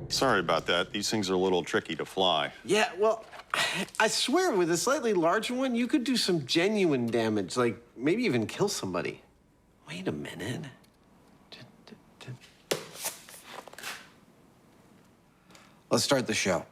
Sorry about that. These things are a little tricky to fly. Yeah, well, I swear with a slightly larger one, you could do some genuine damage, like maybe even kill somebody. Wait a minute. Let's start the show.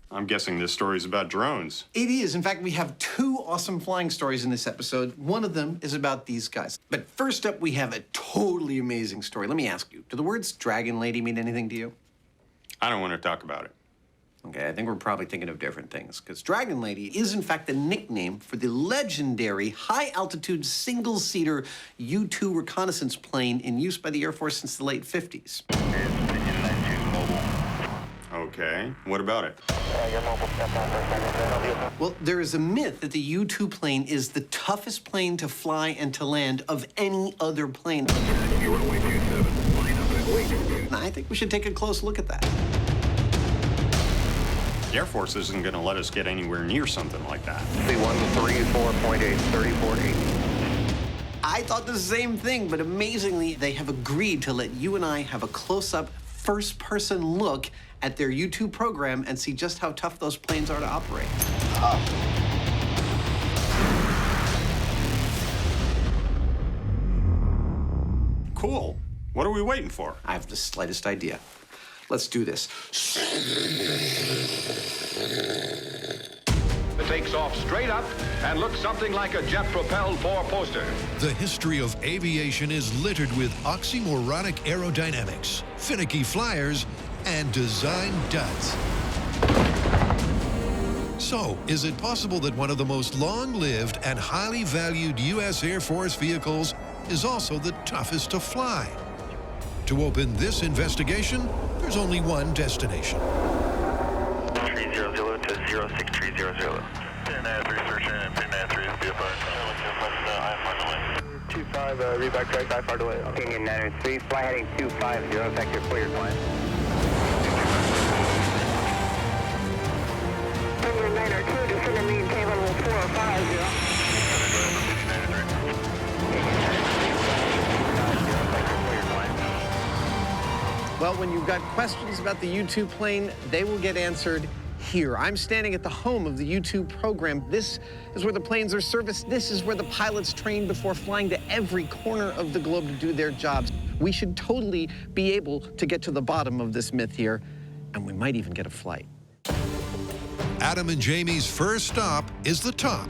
I'm guessing this story is about drones. It is. In fact, we have two awesome flying stories in this episode. One of them is about these guys. But first up, we have a totally amazing story. Let me ask you, do the words Dragon Lady mean anything to you? I don't want to talk about it. Okay, I think we're probably thinking of different things, because Dragon Lady is, in fact, the nickname for the legendary high-altitude single-seater U-2 reconnaissance plane in use by the Air Force since the late 50s. Okay, what about it? Well, there is a myth that the U-2 plane is the toughest plane to fly and to land of any other plane. I think we should take a close look at that. The Air Force isn't going to let us get anywhere near something like that. C-134.8, 34.8. I thought the same thing, but amazingly, they have agreed to let you and I have a close-up, first-person look at their U-2 program and see just how tough those planes are to operate. Cool. What are we waiting for? I have the slightest idea. Let's do this. It takes off straight up and looks something like a jet-propelled four-poster. The history of aviation is littered with oxymoronic aerodynamics, finicky flyers, and design duds. So, is it possible that one of the most long-lived and highly valued U.S. Air Force vehicles is also the toughest to fly? To open this investigation, there's only one destination. 300 to 06300. Pin 3 searching and Pin 3 is BFR. 25, reback track, IFR delay. King 903, fly heading 250, effective clear climb. Number 902, descend and maintain level 450. Well, when you've got questions about the U-2 plane, they will get answered here. I'm standing at the home of the U-2 program. This is where the planes are serviced. This is where the pilots train before flying to every corner of the globe to do their jobs. We should totally be able to get to the bottom of this myth here, and we might even get a flight. Adam and Jamie's first stop is the top.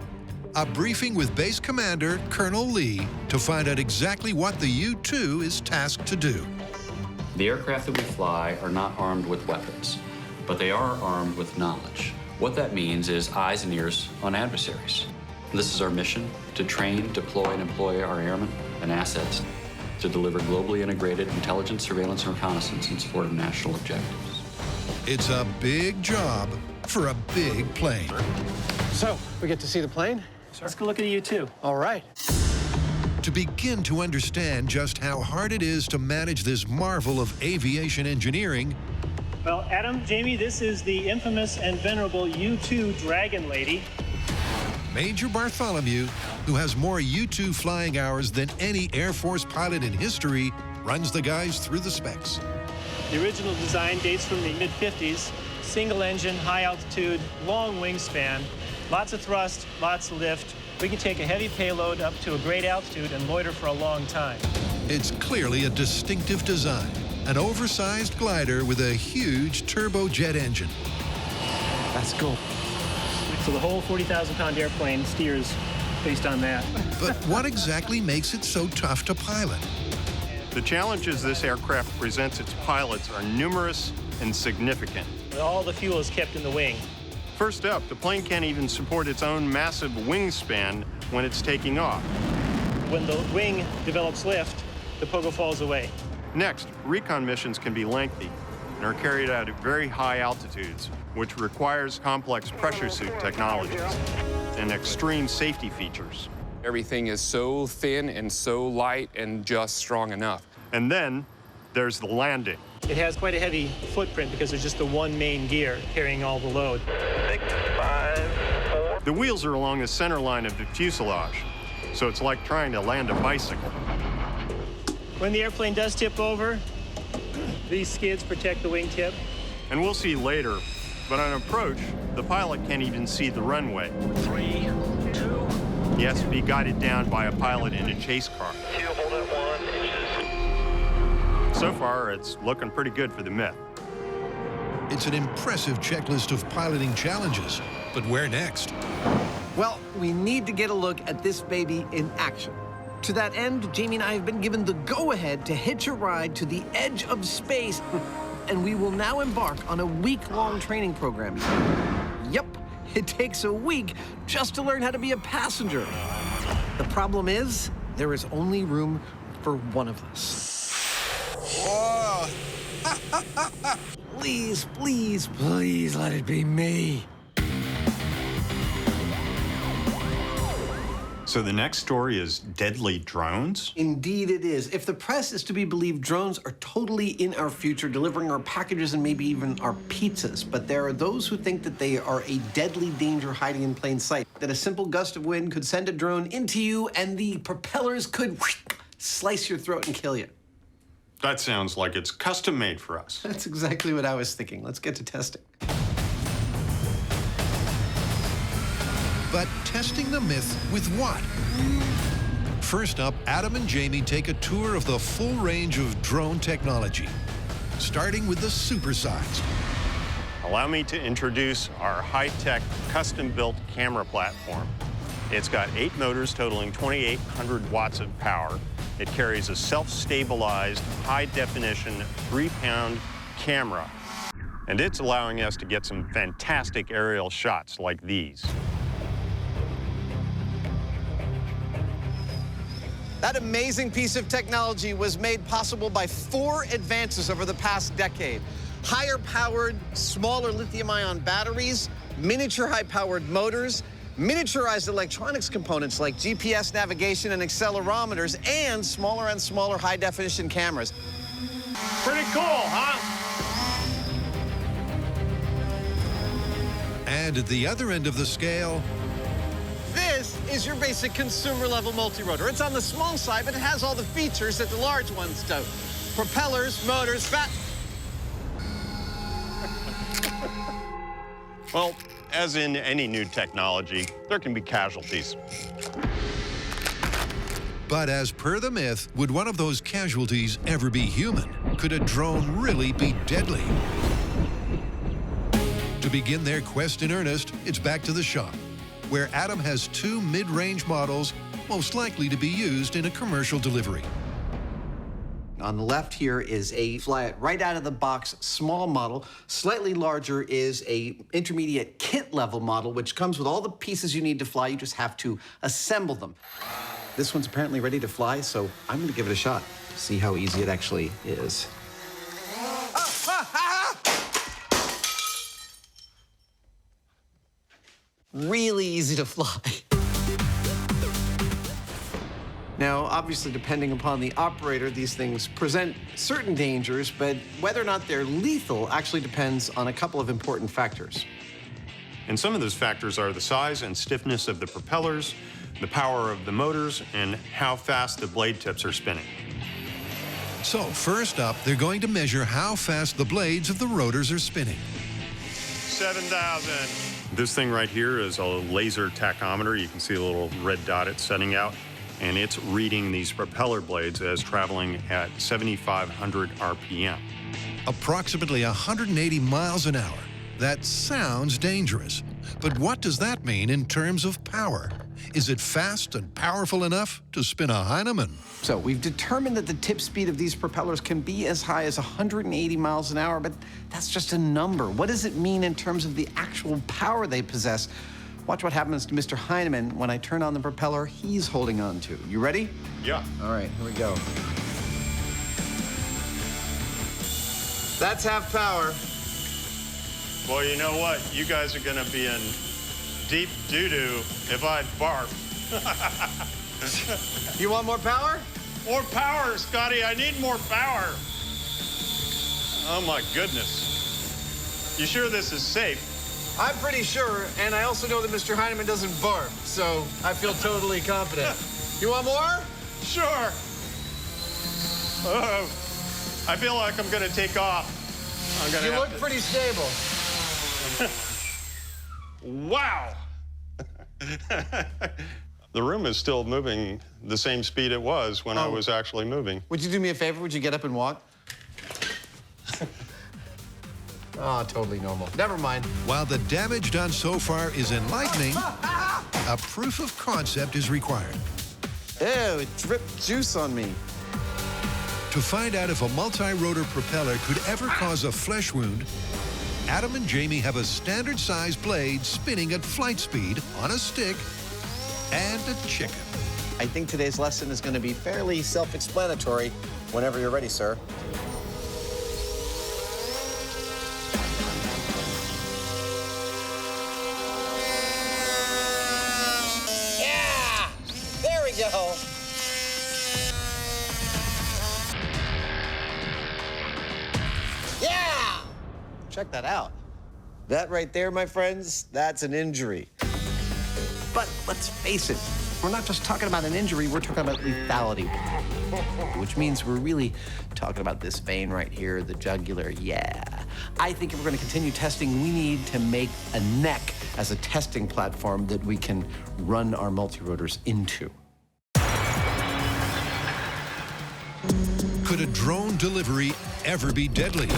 A briefing with Base Commander Colonel Lee to find out exactly what the U-2 is tasked to do. The aircraft that we fly are not armed with weapons, but they are armed with knowledge. What that means is eyes and ears on adversaries. This is our mission, to train, deploy, and employ our airmen and assets to deliver globally integrated intelligence, surveillance, and reconnaissance in support of national objectives. It's a big job for a big plane. So, we get to see the plane? Let's go look at the U-2. All right. To begin to understand just how hard it is to manage this marvel of aviation engineering, Well, Adam, Jamie, this is the infamous and venerable U-2 Dragon Lady. Major Bartholomew, who has more U-2 flying hours than any Air Force pilot in history, runs the guys through the specs. The original design dates from the mid-50s. Single engine, high altitude, long wingspan, lots of thrust, lots of lift. We can take a heavy payload up to a great altitude and loiter for a long time. It's clearly a distinctive design, an oversized glider with a huge turbojet engine. That's cool. So the whole 40,000-pound airplane steers based on that. But what exactly makes it so tough to pilot? The challenges this aircraft presents its pilots are numerous and significant. All the fuel is kept in the wing. First up, the plane can't even support its own massive wingspan when it's taking off. When the wing develops lift, the pogo falls away. Next, recon missions can be lengthy and are carried out at very high altitudes, which requires complex pressure suit technologies and extreme safety features. Everything is so thin and so light and just strong enough. And then there's the landing. It has quite a heavy footprint because there's just the one main gear carrying all the load. 6, 5, 4. The wheels are along the center line of the fuselage, so it's like trying to land a bicycle. When the airplane does tip over, these skids protect the wingtip. And we'll see later, but on approach, the pilot can't even see the runway. 3, 2. He has to be guided down by a pilot in a chase car. 2, hold at 1 inches. So far, it's looking pretty good for the Myth. It's an impressive checklist of piloting challenges. But where next? Well, we need to get a look at this baby in action. To that end, Jamie and I have been given the go-ahead to hitch a ride to the edge of space, and we will now embark on a week-long training program. Yep, it takes a week just to learn how to be a passenger. The problem is, there is only room for one of us. Whoa! Please, please, please let it be me. So the next story is deadly drones? Indeed it is. If the press is to be believed, drones are totally in our future, delivering our packages and maybe even our pizzas. But there are those who think that they are a deadly danger hiding in plain sight, that a simple gust of wind could send a drone into you and the propellers could slice your throat and kill you. That sounds like it's custom made for us. That's exactly what I was thinking. Let's get to testing. But testing the Myth with what? First up, Adam and Jamie take a tour of the full range of drone technology, starting with the supersized. Allow me to introduce our high-tech, custom-built camera platform. It's got 8 motors totaling 2,800 watts of power. It carries a self-stabilized, high-definition, 3-pound camera. And it's allowing us to get some fantastic aerial shots like these. That amazing piece of technology was made possible by 4 advances over the past decade. Higher-powered, smaller lithium-ion batteries, miniature high-powered motors, miniaturized electronics components like GPS navigation and accelerometers, and smaller high-definition cameras. Pretty cool, huh? And at the other end of the scale, This is your basic consumer-level multi-rotor. It's on the small side, but it has all the features that the large ones don't. Propellers, motors, Well, as in any new technology, there can be casualties. but as per the Myth, would one of those casualties ever be human? Could a drone really be deadly? To begin their quest in earnest, it's back to the shop, where Adam has 2 mid-range models most likely to be used in a commercial delivery. On the left here is a fly-it right out of the box small model. Slightly larger is a intermediate kit level model, which comes with all the pieces you need to fly. You just have to assemble them. This one's apparently ready to fly, so I'm gonna give it a shot to see how easy it actually is. Really easy to fly. Now, obviously, depending upon the operator, these things present certain dangers, but whether or not they're lethal actually depends on a couple of important factors. And some of those factors are the size and stiffness of the propellers, the power of the motors, and how fast the blade tips are spinning. So first up, they're going to measure how fast the blades of the rotors are spinning. 7,000. This thing right here is a laser tachometer. You can see a little red dot it's sending out. and it's reading these propeller blades as traveling at 7,500 RPM. Approximately 180 miles an hour. That sounds dangerous. But what does that mean in terms of power? Is it fast and powerful enough to spin a Heinemann? So we've determined that the tip speed of these propellers can be as high as 180 miles an hour, but that's just a number. What does it mean in terms of the actual power they possess? Watch what happens to Mr. Heinemann when I turn on the propeller he's holding on to. You ready? Yeah. All right, here we go. That's half power. Well, you know what? You guys are going to be in deep doo-doo if I barf. You want more power? More power, Scotty. I need more power. Oh, my goodness. You sure this is safe? I'm pretty sure, and I also know that Mr. Heinemann doesn't barf, so I feel totally confident. You want more? Sure. Oh, I feel like I'm going to take off. You look pretty stable. Wow. The room is still moving the same speed it was when I was actually moving. Would you do me a favor? Would you get up and walk? Oh, totally normal. Never mind. While the damage done so far is enlightening, a proof of concept is required. Ew, it dripped juice on me. To find out if a multi-rotor propeller could ever cause a flesh wound, Adam and Jamie have a standard-sized blade spinning at flight speed on a stick and a chicken. I think today's lesson is going to be fairly self-explanatory. Whenever you're ready, sir. Yeah! There we go. Yeah! Check that out. That right there, my friends, that's an injury. But let's face it, we're not just talking about an injury, we're talking about lethality. Which means we're really talking about this vein right here, the jugular, yeah. I think if we're gonna continue testing, we need to make a neck as a testing platform that we can run our multirotors into. Could a drone delivery ever be deadly?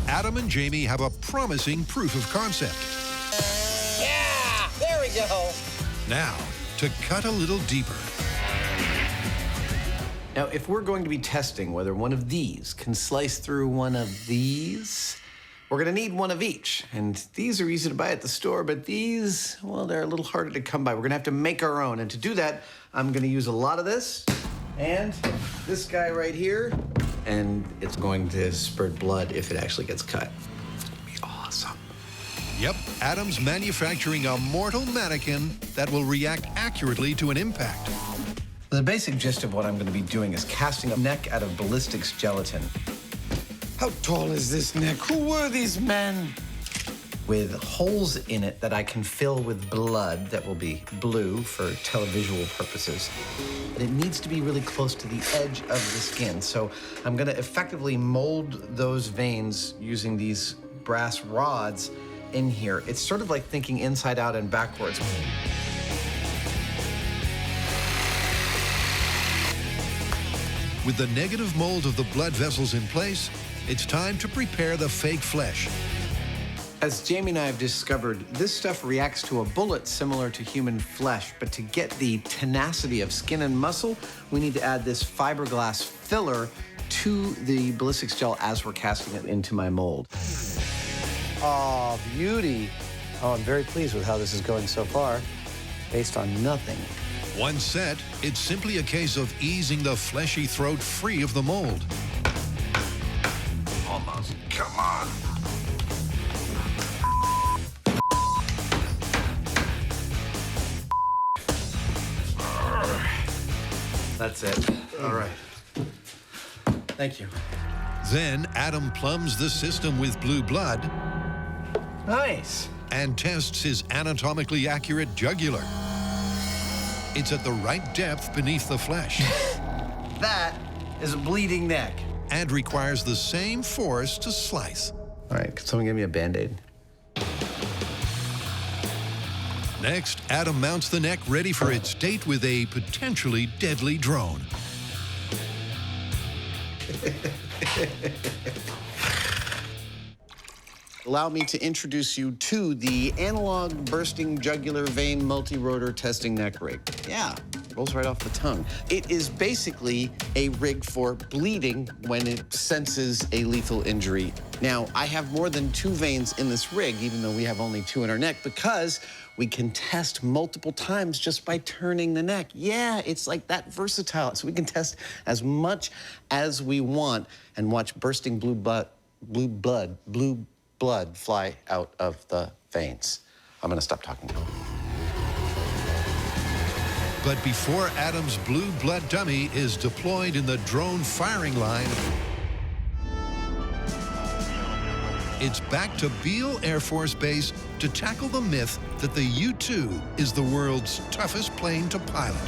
Adam and Jamie have a promising proof of concept. Yeah, there we go. Now, to cut a little deeper. Now, if we're going to be testing whether one of these can slice through one of these, we're gonna need one of each. And these are easy to buy at the store, but these, well, they're a little harder to come by. We're gonna have to make our own. And to do that, I'm gonna use a lot of this and this guy right here, and it's going to spurt blood if it actually gets cut. It's gonna be awesome. Yep, Adam's manufacturing a mortal mannequin that will react accurately to an impact. The basic gist of what I'm gonna be doing is casting a neck out of ballistics gelatin. How tall is this neck? Who were these men? With holes in it that I can fill with blood that will be blue for televisual purposes. But it needs to be really close to the edge of the skin. So I'm gonna effectively mold those veins using these brass rods in here. It's sort of like thinking inside out and backwards. With the negative mold of the blood vessels in place, it's time to prepare the fake flesh. As Jamie and I have discovered, this stuff reacts to a bullet similar to human flesh, but to get the tenacity of skin and muscle, we need to add this fiberglass filler to the ballistics gel as we're casting it into my mold. Oh, beauty. Oh, I'm very pleased with how this is going so far, based on nothing. Once set, it's simply a case of easing the fleshy throat free of the mold. Almost. Come on. That's it. All right. Thank you. Then Adam plumbs the system with blue blood. Nice. And tests his anatomically accurate jugular. It's at the right depth beneath the flesh. That is a bleeding neck. And requires the same force to slice. All right, could someone give me a Band-Aid? Next, Adam mounts the neck ready for its date with a potentially deadly drone. Allow me to introduce you to the analog bursting jugular vein multi-rotor testing neck rig. Yeah, rolls right off the tongue. It is basically a rig for bleeding when it senses a lethal injury. Now, I have more than 2 veins in this rig, even though we have only 2 in our neck, because we can test multiple times just by turning the neck. Yeah, it's like that versatile. So we can test as much as we want and watch bursting blue blood fly out of the veins. I'm gonna stop talking now. But before Adam's blue blood dummy is deployed in the drone firing line, it's back to Beale Air Force Base to tackle the myth that the U-2 is the world's toughest plane to pilot.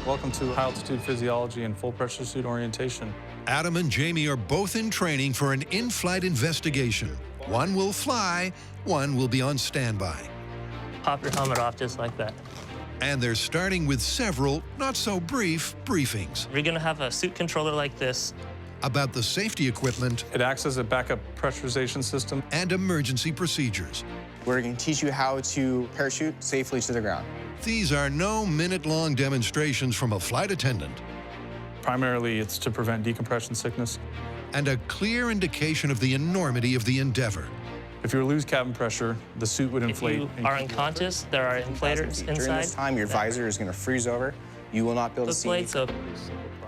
Welcome to high-altitude physiology and full pressure suit orientation. Adam and Jamie are both in training for an in-flight investigation. One will fly, one will be on standby. Pop your helmet off just like that. And they're starting with several not-so-brief briefings You're gonna have a suit controller like this. about the safety equipment It acts as a backup pressurization system. and emergency procedures. We're going to teach you how to parachute safely to the ground. These are no minute-long demonstrations from a flight attendant Primarily, it's to prevent decompression sickness. and a clear indication of the enormity of the endeavor. If you lose cabin pressure, the suit would If inflate. you are unconscious, there are inflators During inside. this time, your visor is going to freeze over. You will not be able to see. Blade, so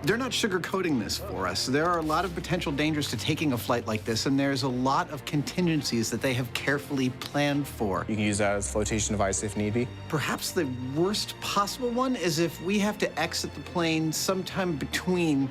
They're not sugarcoating this for us. There are a lot of potential dangers to taking a flight like this, and there's a lot of contingencies that they have carefully planned for. You can use that as a flotation device if need be. Perhaps the worst possible one is if we have to exit the plane sometime between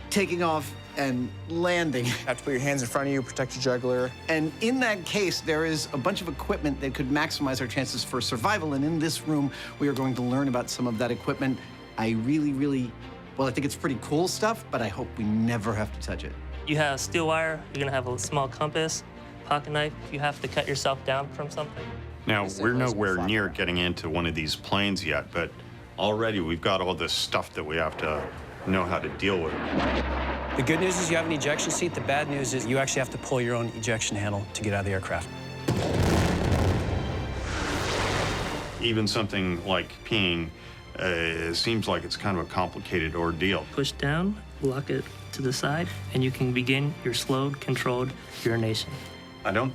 taking off and landing. You have to put your hands in front of you, protect your jugular. And in that case, there is a bunch of equipment that could maximize our chances for survival. And in this room, we are going to learn about some of that equipment. I really, well, I think it's pretty cool stuff, but I hope we never have to touch it. you have steel wire. You're gonna have a small compass, pocket knife. If you have to cut yourself down from something. Now, we're nowhere near getting into one of these planes yet, but already we've got all this stuff that we have to know how to deal with. The good news is you have an ejection seat. The bad news is you actually have to pull your own ejection handle to get out of the aircraft. Even something like peeing seems like it's kind of a complicated ordeal. Push down, lock it to the side, and you can begin your slowed, controlled urination. I don't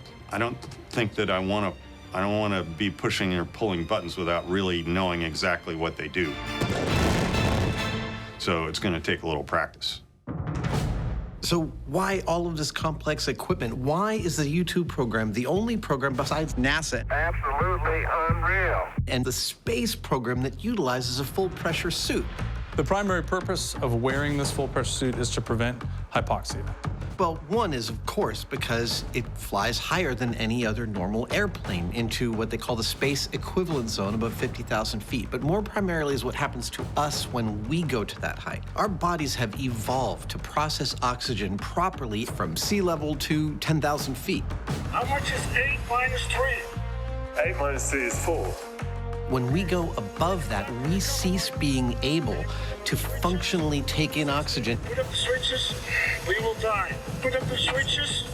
think that I don't want to be pushing or pulling buttons without really knowing exactly what they do. So it's going to take a little practice. So why all of this complex equipment? Why is the U-2 program the only program besides NASA Absolutely unreal. and the space program that utilizes a full pressure suit? The primary purpose of wearing this full pressure suit is to prevent hypoxia. Well, one is, of course, because it flies higher than any other normal airplane into what they call the space equivalent zone above 50,000 feet. But more primarily is what happens to us when we go to that height. Our bodies have evolved to process oxygen properly from sea level to 10,000 feet. How much is 8 minus 3? 8 minus 3 is 4. When we go above that, we cease being able to functionally take in oxygen. Put up the switches, we will die. Put up the switches.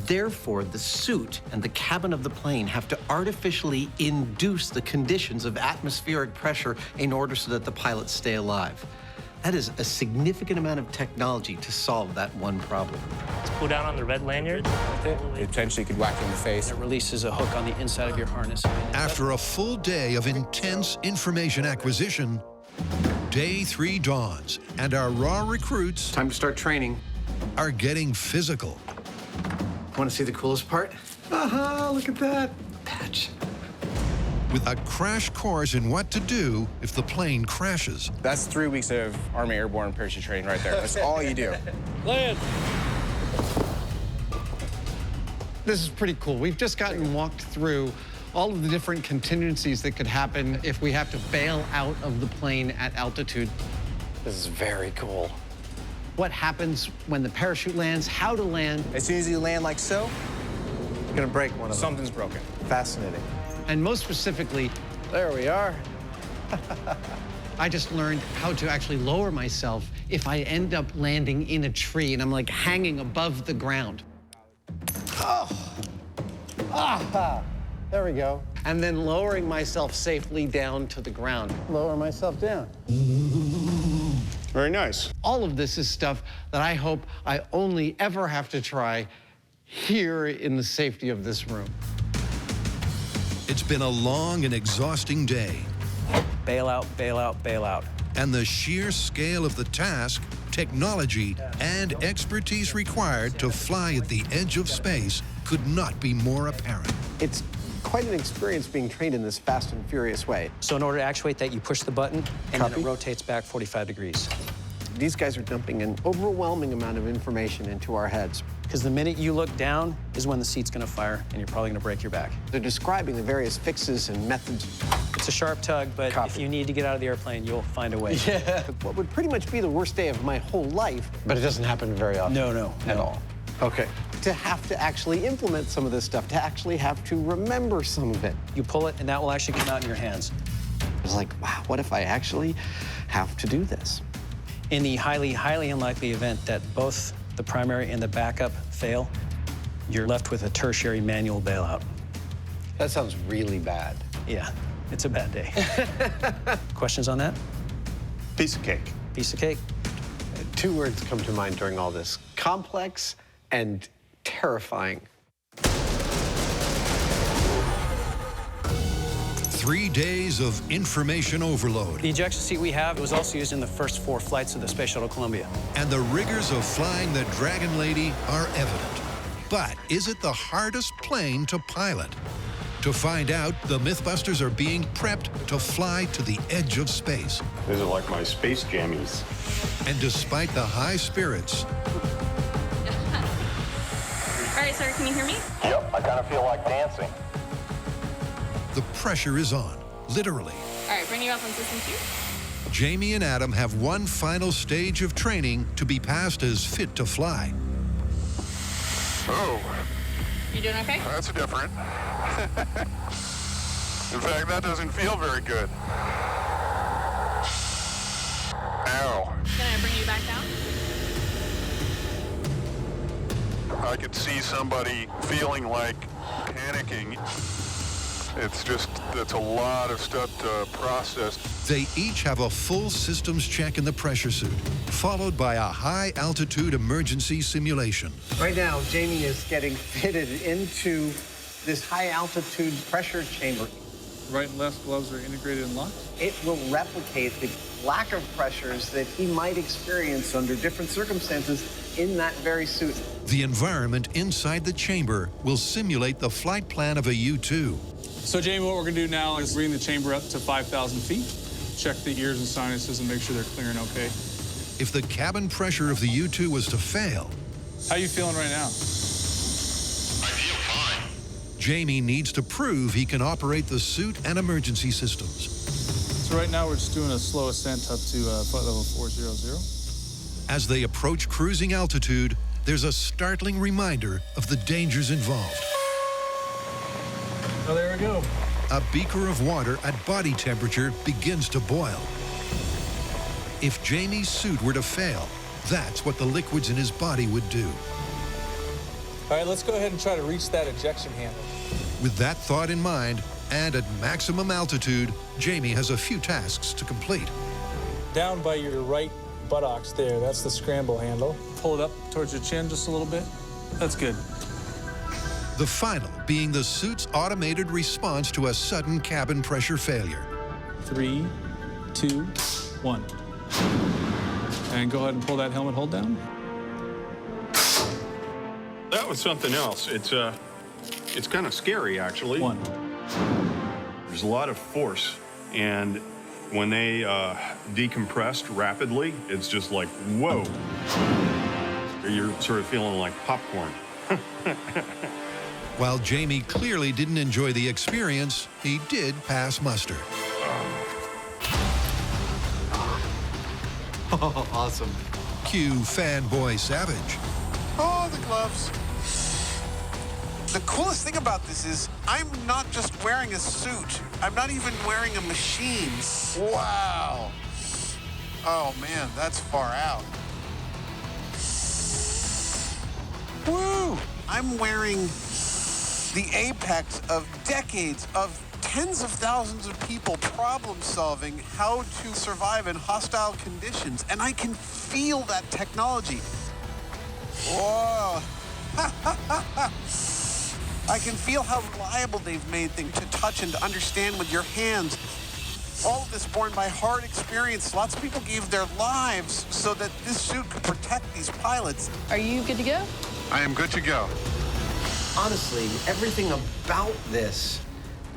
Therefore, the suit and the cabin of the plane have to artificially induce the conditions of atmospheric pressure in order so that the pilots stay alive. That is a significant amount of technology to solve that one problem. Let's pull down on the red lanyard. It potentially could whack you in the face. It releases a hook on the inside of your harness. After a full day of intense information acquisition, day 3 dawns, and our raw recruits Time to start training. are getting physical. Want to see the coolest part? Aha, look at that. Patch. With a crash course in what to do if the plane crashes. That's 3 weeks of Army Airborne parachute training right there. That's all you do. Land. This is pretty cool. We've just gotten walked through all of the different contingencies that could happen if we have to bail out of the plane at altitude. This is very cool. what happens when the parachute lands, how to land. As soon as you land like so, you're gonna break one of them. Something's broken. Fascinating. And most specifically, There we are. I just learned how to actually lower myself if I end up landing in a tree and I'm like hanging above the ground. Oh. Ah. There we go. And then lowering myself safely down to the ground. Lower myself down. Very nice. All of this is stuff that I hope I only ever have to try here in the safety of this room. It's been a long and exhausting day. Bail out, bail out, bail out. And the sheer scale of the task, technology, and expertise required to fly at the edge of space could not be more apparent. It's quite an experience being trained in this fast and furious way. So in order to actuate that, you push the button, and then it rotates back 45 degrees. These guys are dumping an overwhelming amount of information into our heads. Because the minute you look down is when the seat's gonna fire, and you're probably gonna break your back. They're describing the various fixes and methods. It's a sharp tug, but if you need to get out of the airplane, you'll find a way. Yeah. What would pretty much be the worst day of my whole life. But it doesn't happen very often. No, At all. Okay. To have to actually implement some of this stuff, to actually have to remember some of it. You pull it, and that will actually come out in your hands. It's like, wow, what if I actually have to do this? In the highly, highly unlikely event that both the primary and the backup fail, you're left with a tertiary manual bailout. That sounds really bad. Yeah, it's a bad day. Questions on that? Piece of cake. Piece of cake. Two words come to mind during all this: complex and terrifying. 3 days of information overload. The ejection seat we have was also used in the first 4 flights of the Space Shuttle Columbia. And the rigors of flying the Dragon Lady are evident. But is it the hardest plane to pilot? To find out, the Mythbusters are being prepped to fly to the edge of space. These are like my space jammies. And despite the high spirits, All right, sir, can you hear me? Yep, I kind of feel like dancing. the pressure is on, literally. All right, bring you up on system 2. Jamie and Adam have one final stage of training to be passed as fit to fly. Oh, You doing okay? that's different. In fact, that doesn't feel very good. Ow. Can I bring you back down? I could see somebody feeling like panicking. It's a lot of stuff to process. They each have a full systems check in the pressure suit, followed by a high-altitude emergency simulation. Right now, Jamie is getting fitted into this high-altitude pressure chamber. Right and left gloves are integrated and locked. It will replicate the lack of pressures that he might experience under different circumstances in that very suit. The environment inside the chamber will simulate the flight plan of a U-2. So, Jamie, what we're going to do now is bring the chamber up to 5,000 feet, check the ears and sinuses, and make sure they're clearing okay. If the cabin pressure of the U-2 was to fail, How you feeling right now? Jamie needs to prove he can operate the suit and emergency systems. So right now we're just doing a slow ascent up to flight level 400. As they approach cruising altitude, there's a startling reminder of the dangers involved. Oh, there we go. A beaker of water at body temperature begins to boil. If Jamie's suit were to fail, that's what the liquids in his body would do. All right, let's go ahead and try to reach that ejection handle. With that thought in mind, and at maximum altitude, Jamie has a few tasks to complete. Down by your right buttocks there, that's the scramble handle. Pull it up towards your chin just a little bit. That's good. The final being the suit's automated response to a sudden cabin pressure failure. 3, 2, 1. And go ahead and pull that helmet hold down. That was something else. It's kind of scary, actually. 1. There's a lot of force, and when they decompressed rapidly, it's just like, whoa. You're sort of feeling like popcorn. While Jamie clearly didn't enjoy the experience, he did pass muster. Awesome. Cue fanboy Savage. Oh, the gloves. The coolest thing about this is I'm not just wearing a suit. I'm not even wearing a machine. Wow. Oh, man, that's far out. Woo! I'm wearing the apex of decades of tens of thousands of people problem solving how to survive in hostile conditions. And I can feel that technology. Whoa. I can feel how reliable they've made things to touch and to understand with your hands. All of this born by hard experience. Lots of people gave their lives so that this suit could protect these pilots. Are you good to go? I am good to go. Honestly, everything about this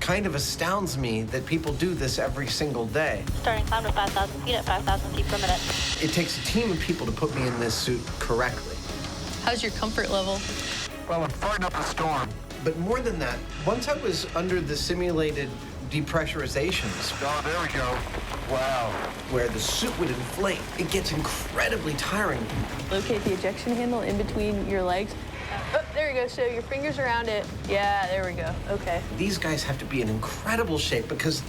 kind of astounds me that people do this every single day. Starting climb to 5,000 feet at 5,000 feet per minute. It takes a team of people to put me in this suit correctly. How's your comfort level? Well, I'm fighting up a storm. But more than that, once I was under the simulated depressurizations. Oh, there we go. Wow. Where the suit would inflate, it gets incredibly tiring. Locate the ejection handle in between your legs. Oh, there you go. So your fingers around it. Yeah, there we go. Okay. These guys have to be in incredible shape because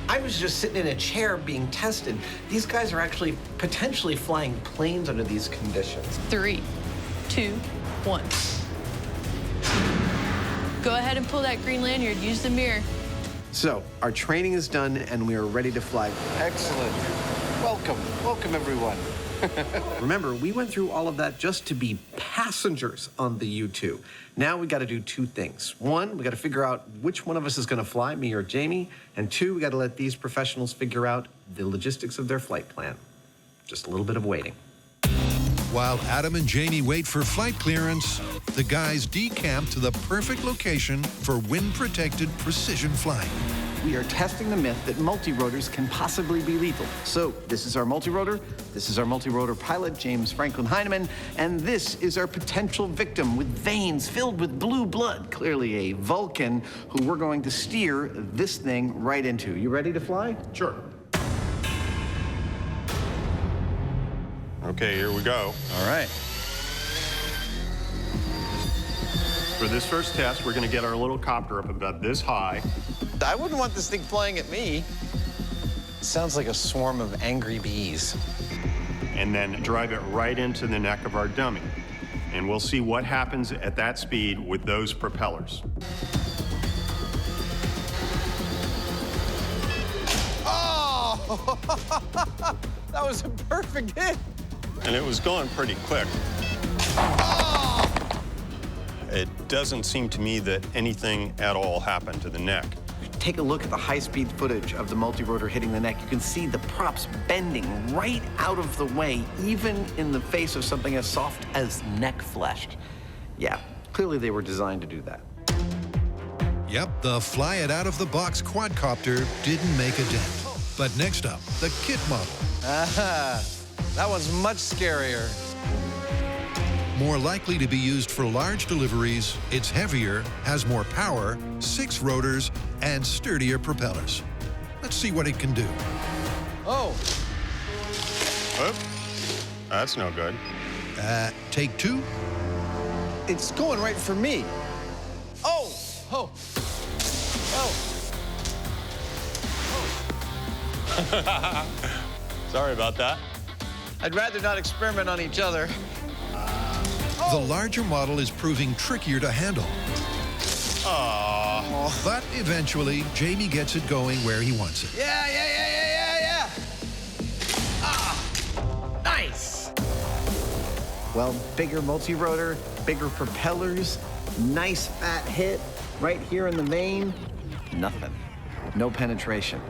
I was just sitting in a chair being tested. These guys are actually potentially flying planes under these conditions. 3, 2, 1. Go ahead and pull that green lanyard. Use the mirror. So, our training is done and we are ready to fly. Excellent. Welcome. Welcome, everyone. Remember, we went through all of that just to be passengers on the U-2. Now we got to do two things. One, we got to figure out which one of us is going to fly, me or Jamie. And two, we got to let these professionals figure out the logistics of their flight plan. Just a little bit of waiting. While Adam and Jamie wait for flight clearance, the guys decamp to the perfect location for wind-protected precision flying. We are testing the myth that multirotors can possibly be lethal. So this is our multirotor. This is our multirotor pilot, James Franklin Heineman. And this is our potential victim with veins filled with blue blood, clearly a Vulcan, who we're going to steer this thing right into. You ready to fly? Sure. Okay, here we go. All right. For this first test, we're going to get our little copter up about this high. I wouldn't want this thing flying at me. Sounds like a swarm of angry bees. And then drive it right into the neck of our dummy. And we'll see what happens at that speed with those propellers. Oh! That was a perfect hit. And it was going pretty quick. Oh! It doesn't seem to me that anything at all happened to the neck. Take a look at the high-speed footage of the multirotor hitting the neck. You can see the props bending right out of the way, even in the face of something as soft as neck flesh. Yeah, clearly they were designed to do that. Yep, the fly-it-out-of-the-box quadcopter didn't make a dent. But next up, the kit model. That one's much scarier. More likely to be used for large deliveries, it's heavier, has more power, 6 rotors, and sturdier propellers. Let's see what it can do. Oh. Oop. That's no good. Take 2. It's going right for me. Oh! Oh! Oh! Sorry about that. I'd rather not experiment on each other. The larger model is proving trickier to handle. Aww. But eventually, Jamie gets it going where he wants it. Yeah. Ah! Nice! Well, bigger multirotor, bigger propellers, nice fat hit right here in the vein. Nothing. No penetration.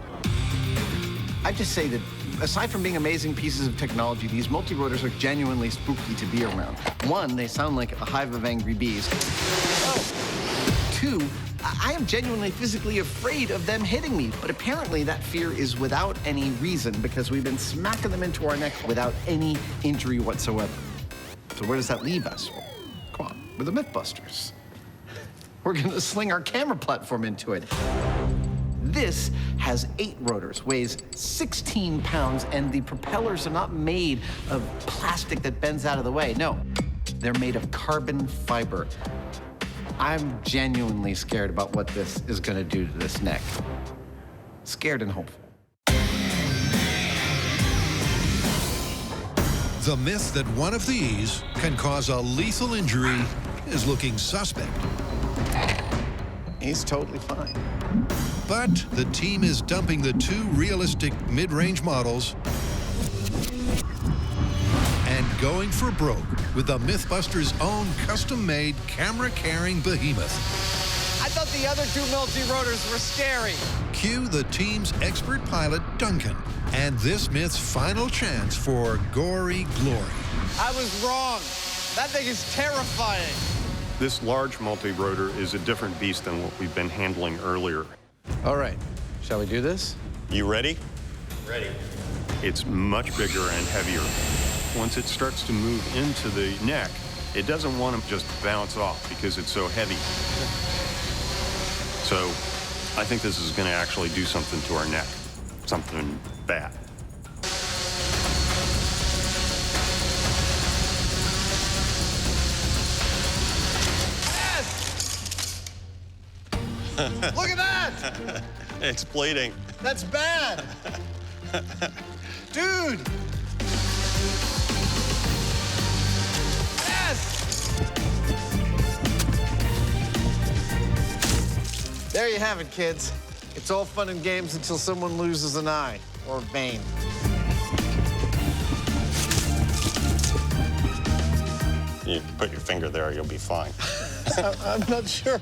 I'd just say that aside from being amazing pieces of technology, these multirotors are genuinely spooky to be around. One, they sound like a hive of angry bees. Oh. 2, I am genuinely physically afraid of them hitting me, but apparently that fear is without any reason because we've been smacking them into our neck without any injury whatsoever. So where does that leave us? Come on, we're the Mythbusters. We're gonna sling our camera platform into it. This has 8 rotors, weighs 16 pounds, and the propellers are not made of plastic that bends out of the way. No, they're made of carbon fiber. I'm genuinely scared about what this is going to do to this neck. Scared and hopeful. The myth that one of these can cause a lethal injury is looking suspect. He's totally fine. But the team is dumping the 2 realistic mid-range models and going for broke with the Mythbusters' own custom-made camera-carrying behemoth. I thought the other 2 multi-rotors were scary. Cue the team's expert pilot, Duncan, and this myth's final chance for gory glory. I was wrong. That thing is terrifying. This large multi-rotor is a different beast than what we've been handling earlier. All right, shall we do this? You ready? Ready. It's much bigger and heavier. Once it starts to move into the neck, it doesn't want to just bounce off because it's so heavy. So I think this is going to actually do something to our neck, something bad. Look at that! It's bleeding. That's bad! Dude! Yes! There you have it, kids. It's all fun and games until someone loses an eye or a vein. You put your finger there, you'll be fine. I'm not sure.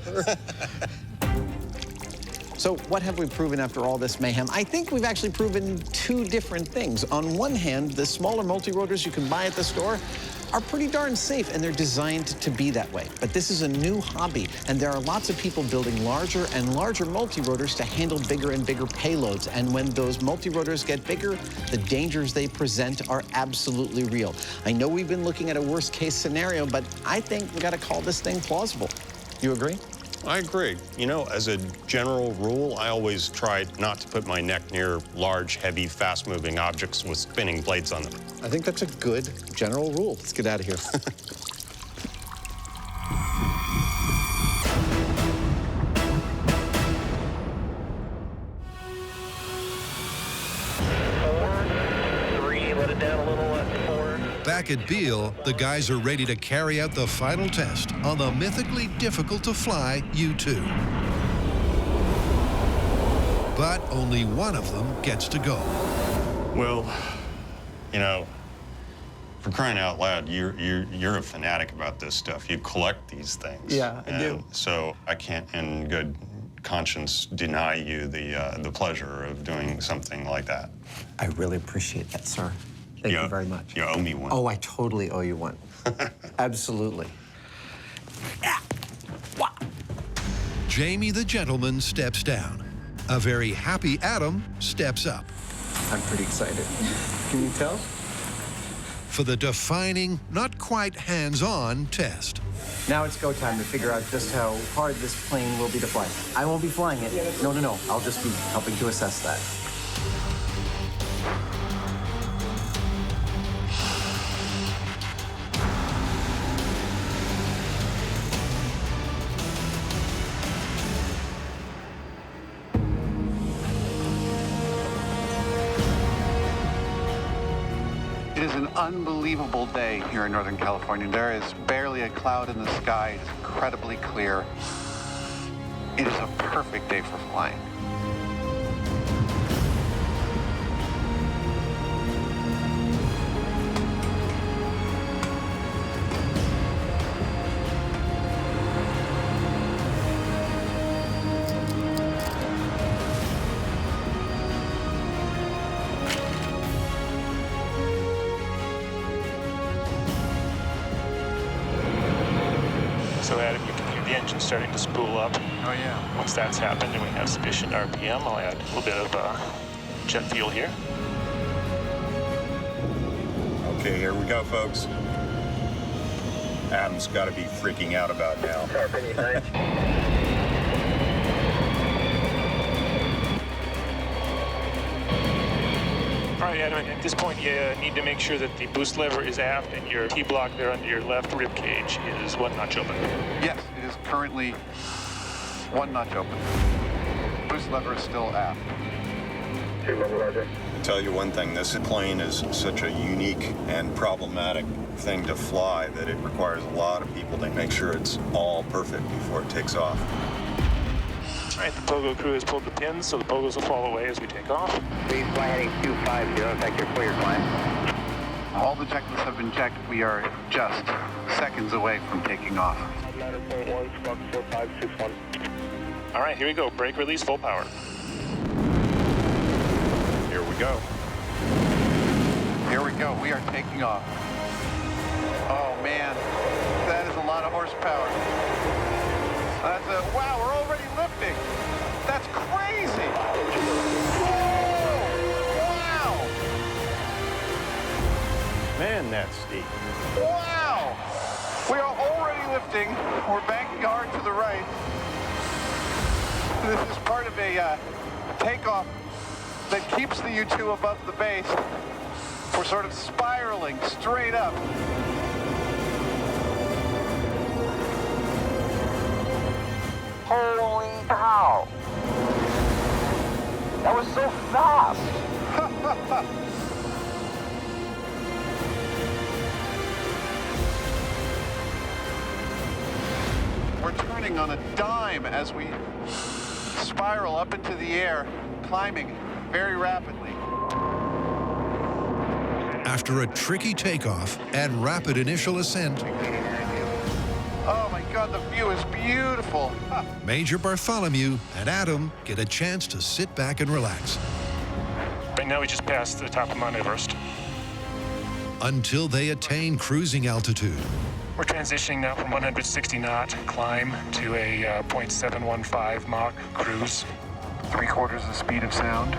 So what have we proven after all this mayhem? I think we've actually proven 2 different things. On one hand, the smaller multi-rotors you can buy at the store are pretty darn safe, and they're designed to be that way. But this is a new hobby, and there are lots of people building larger and larger multi-rotors to handle bigger and bigger payloads. And when those multi-rotors get bigger, the dangers they present are absolutely real. I know we've been looking at a worst-case scenario, but I think we got to call this thing plausible. You agree? I agree. You know, as a general rule, I always try not to put my neck near large, heavy, fast-moving objects with spinning blades on them. I think that's a good general rule. Let's get out of here. Back at Beale, the guys are ready to carry out the final test on the mythically difficult-to-fly U-2. But only one of them gets to go. Well, you know, for crying out loud, you're a fanatic about this stuff. You collect these things. Yeah, I do. So I can't, in good conscience, deny you the pleasure of doing something like that. I really appreciate that, sir. Thank you very much. You owe me one. Oh, I totally owe you one. Absolutely. Jamie the gentleman steps down. A very happy Adam steps up. I'm pretty excited. Can you tell? For the defining, not quite hands-on test. Now it's go time to figure out just how hard this plane will be to fly. I won't be flying it. No. I'll just be helping to assess that. It is an unbelievable day here in Northern California. There is barely a cloud in the sky. It is incredibly clear. It is a perfect day for flying. So Adam, you can hear the engine starting to spool up. Oh yeah. Once that's happened and we have sufficient RPM, I'll add a little bit of jet fuel here. Okay, here we go, folks. Adam's got to be freaking out about now. right, Adam. At this point, you need to make sure that the boost lever is aft and your T-block there under your left rib cage is 1 notch open. Yes, it is currently 1 notch open. Boost lever is still aft. Tell you one thing, this plane is such a unique and problematic thing to fly that it requires a lot of people to make sure it's all perfect before it takes off. All right, the Pogo crew has pulled the pins, so the Pogos will fall away as we take off. Please fly heading 250, effective clear climb. All the checklists have been checked. We are just seconds away from taking off. All right, here we go. Brake release, full power. Here we go. Here we go. We are taking off. Oh, man. That is a lot of horsepower. Wow, we're already lifting. That's crazy. Whoa, wow. Man, that's steep. Wow. We are already lifting. We're banking hard to the right. This is part of a takeoff that keeps the U-2 above the base. We're sort of spiraling straight up. Holy cow! That was so fast! We're turning on a dime as we spiral up into the air, climbing very rapidly. After a tricky takeoff and rapid initial ascent, Oh my God, the view is beautiful. Major Bartholomew and Adam get a chance to sit back and relax. Right now, we just passed the top of Mount Everest. Until they attain cruising altitude. We're transitioning now from 160 knot climb to a 0.715 Mach cruise. 3/4 the speed of sound.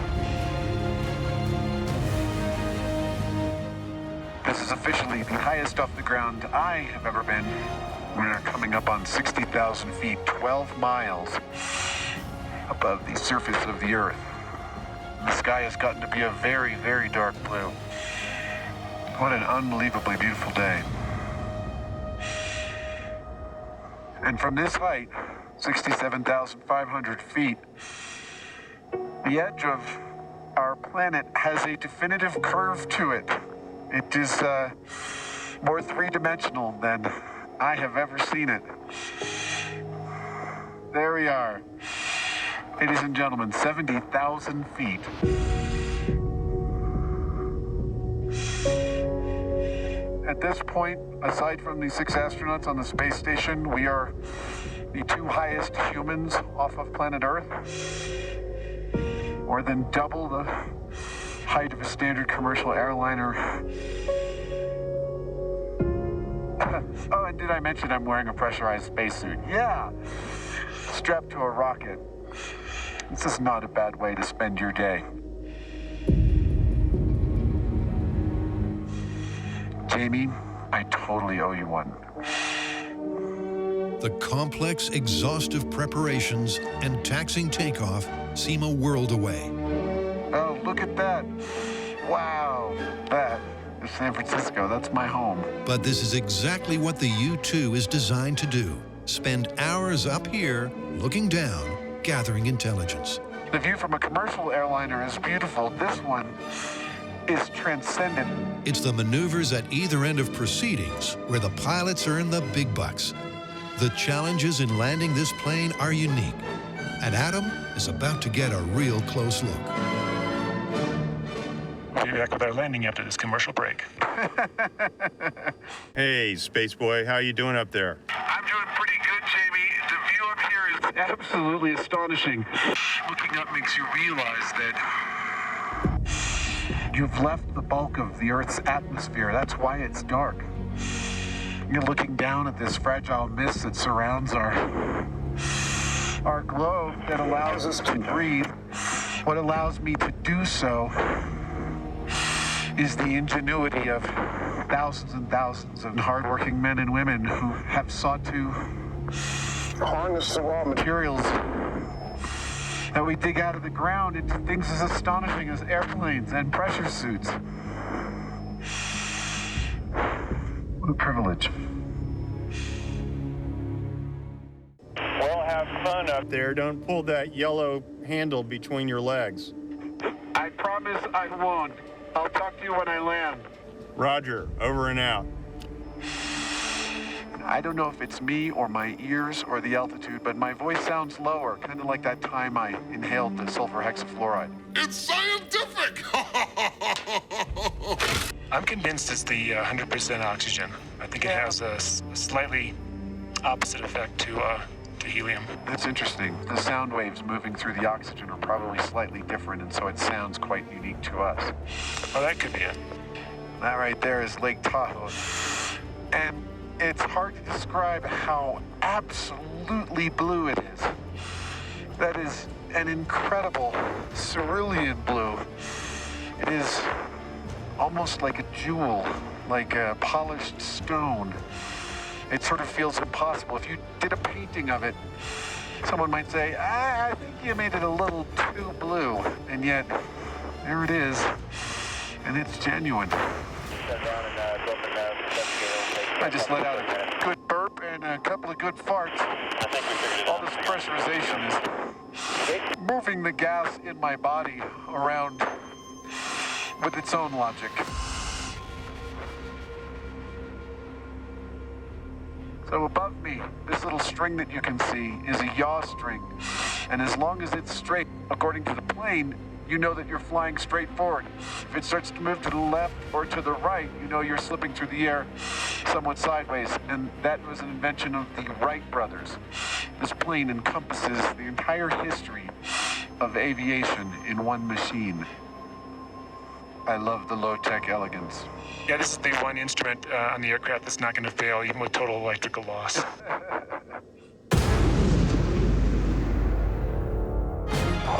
This is officially the highest off the ground I have ever been. We are coming up on 60,000 feet, 12 miles above the surface of the Earth. The sky has gotten to be a very, very dark blue. What an unbelievably beautiful day. And from this height, 67,500 feet, the edge of our planet has a definitive curve to it. It is more three-dimensional than I have ever seen it. There we are. Ladies and gentlemen, 70,000 feet. At this point, aside from the 6 astronauts on the space station, we are the 2 highest humans off of planet Earth. More than double the height of a standard commercial airliner. Oh, and did I mention I'm wearing a pressurized spacesuit? Yeah, strapped to a rocket. This is not a bad way to spend your day. Jamie, I totally owe you one. The complex, exhaustive preparations and taxing takeoff seem a world away. Oh, look at that. Wow. That is San Francisco. That's my home. But this is exactly what the U-2 is designed to do. Spend hours up here, looking down, gathering intelligence. The view from a commercial airliner is beautiful. This one is transcendent. It's the maneuvers at either end of proceedings where the pilots earn the big bucks. The challenges in landing this plane are unique, and Adam is about to get a real close look. We'll be back with our landing after this commercial break. Hey, Space Boy, how you doing up there? I'm doing pretty good, Jamie. The view up here is absolutely astonishing. Looking up makes you realize that you've left the bulk of the Earth's atmosphere. That's why it's dark. You're looking down at this fragile mist that surrounds our globe that allows us to breathe. What allows me to do so is the ingenuity of thousands and thousands of hardworking men and women who have sought to harness the raw materials that we dig out of the ground into things as astonishing as airplanes and pressure suits. What a privilege. Well, have fun up there. Don't pull that yellow handle between your legs. I promise I won't. I'll talk to you when I land. Roger, over and out. I don't know if it's me or my ears or the altitude, but my voice sounds lower, kind of like that time I inhaled the sulfur hexafluoride. It's scientific! I'm convinced it's the 100% oxygen. I think it has a slightly opposite effect to helium. That's interesting. The sound waves moving through the oxygen are probably slightly different, and so it sounds quite unique to us. Oh, that could be it. That right there is Lake Tahoe. And it's hard to describe how absolutely blue it is. That is an incredible cerulean blue. It is almost like a jewel, like a polished stone. It sort of feels impossible. If you did a painting of it, someone might say, I think you made it a little too blue. And yet, there it is. And it's genuine. I just let out a good burp and a couple of good farts. All this pressurization is moving the gas in my body around with its own logic. So above me, this little string that you can see is a yaw string. And as long as it's straight, according to the plane, you know that you're flying straight forward. If it starts to move to the left or to the right, you know you're slipping through the air somewhat sideways. And that was an invention of the Wright brothers. This plane encompasses the entire history of aviation in one machine. I love the low-tech elegance. Yeah, this is the one instrument on the aircraft that's not going to fail, even with total electrical loss.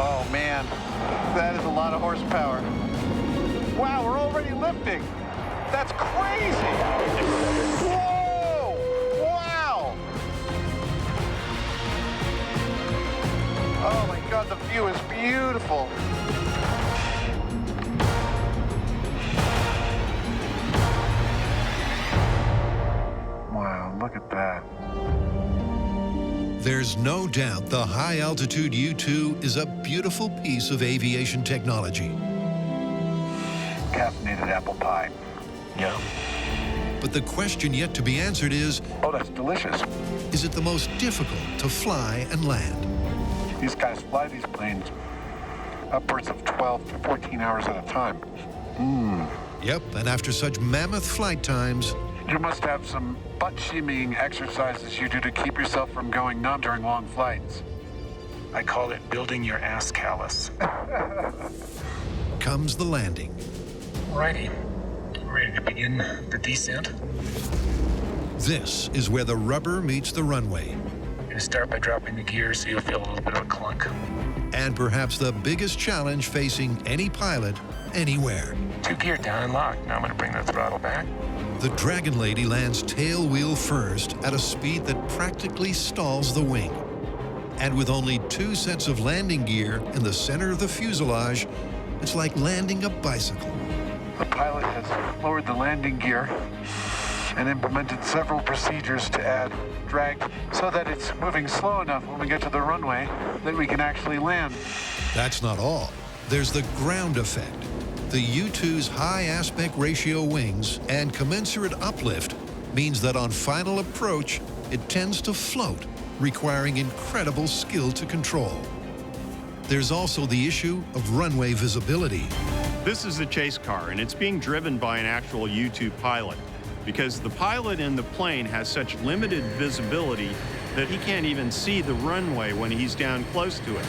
Oh man, that is a lot of horsepower. Wow, we're already lifting. That's crazy. Whoa! Wow! Oh my God, the view is beautiful. Wow, look at that. There's no doubt the high-altitude U-2 is a beautiful piece of aviation technology. Caffeinated apple pie. Yeah. But the question yet to be answered is, oh, that's delicious. Is it the most difficult to fly and land? These guys fly these planes upwards of 12 to 14 hours at a time. Yep, and after such mammoth flight times, you must have some butt-shimmying exercises you do to keep yourself from going numb during long flights. I call it building your ass callus. comes the landing. Alrighty, ready to begin the descent? This is where the rubber meets the runway. I'm gonna start by dropping the gear so you'll feel a little bit of a clunk. And perhaps the biggest challenge facing any pilot anywhere. 2 gear down and locked. Now I'm gonna bring the throttle back. The Dragon Lady lands tail wheel first at a speed that practically stalls the wing. And with only 2 sets of landing gear in the center of the fuselage, it's like landing a bicycle. The pilot has lowered the landing gear and implemented several procedures to add drag so that it's moving slow enough when we get to the runway that we can actually land. That's not all. There's the ground effect. The U-2's high aspect ratio wings and commensurate uplift means that on final approach, it tends to float, requiring incredible skill to control. There's also the issue of runway visibility. This is a chase car, and it's being driven by an actual U-2 pilot because the pilot in the plane has such limited visibility that he can't even see the runway when he's down close to it.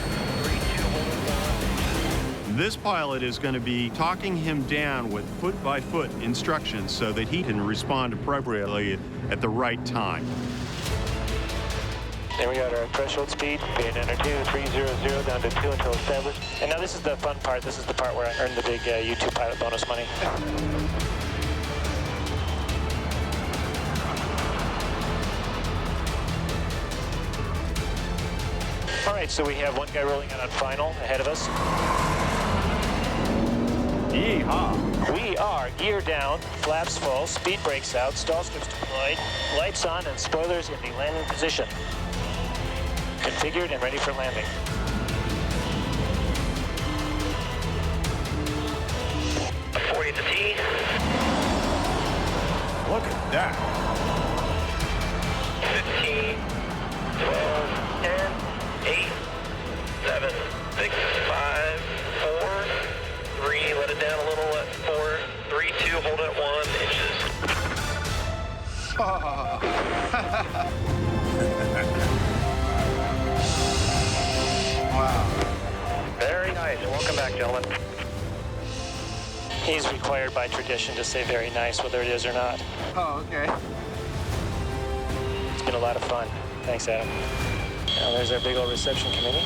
This pilot is going to be talking him down with foot-by-foot instructions so that he can respond appropriately at the right time. There we got our threshold speed, being under 2300 down to 2 until established. And now this is the fun part. This is the part where I earned the big U-2 pilot bonus money. All right, so we have one guy rolling out on final ahead of us. Yeehaw! We are gear down, flaps full, speed brakes out, stall strips deployed, lights on, and spoilers in the landing position. Configured and ready for landing. At the T. Look at that. 15, 12, 10, 8, 7, 6, 5, 4, 3, let it down a little, at 4, 3, 2, hold it 1 inches. Wow. Very nice. Welcome back, gentlemen. He's required by tradition to say very nice, whether it is or not. Oh, okay. It's been a lot of fun. Thanks, Adam. Now there's our big old reception committee.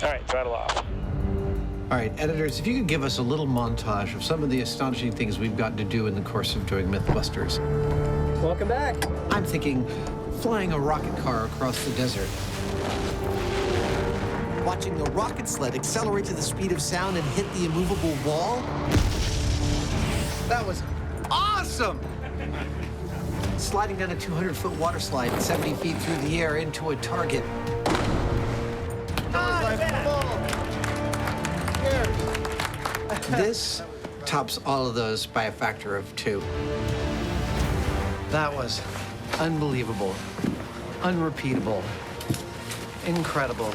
All right, throttle off. All right, editors, if you could give us a little montage of some of the astonishing things we've gotten to do in the course of doing Mythbusters. Welcome back. I'm thinking flying a rocket car across the desert. Watching the rocket sled accelerate to the speed of sound and hit the immovable wall. That was awesome! Sliding down a 200-foot water slide at 70 feet through the air into a target. This tops all of those by a factor of 2. That was unbelievable, unrepeatable, incredible.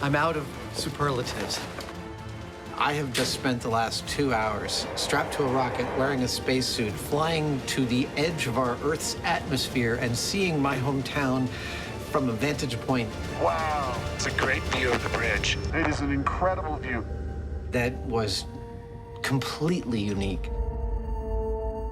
I'm out of superlatives. I have just spent the last 2 hours strapped to a rocket, wearing a spacesuit, flying to the edge of our Earth's atmosphere and seeing my hometown from a vantage point. Wow. It's a great view of the bridge. It is an incredible view. That was completely unique.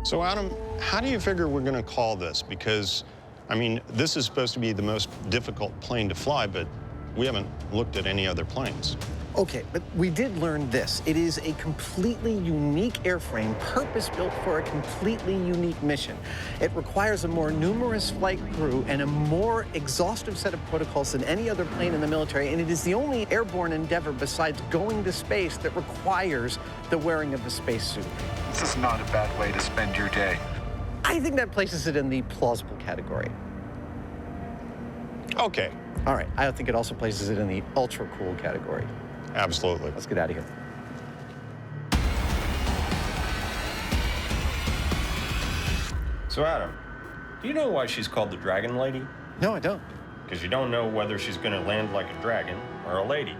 So, Adam, how do you figure we're going to call this? Because, I mean, this is supposed to be the most difficult plane to fly, but we haven't looked at any other planes. Okay, but we did learn this. It is a completely unique airframe, purpose-built for a completely unique mission. It requires a more numerous flight crew and a more exhaustive set of protocols than any other plane in the military, and it is the only airborne endeavor besides going to space that requires the wearing of a spacesuit. This is not a bad way to spend your day. I think that places it in the plausible category. Okay. All right, I think it also places it in the ultra-cool category. Absolutely. Let's get out of here. So, Adam, do you know why she's called the Dragon Lady? No, I don't. Because you don't know whether she's going to land like a dragon or a lady.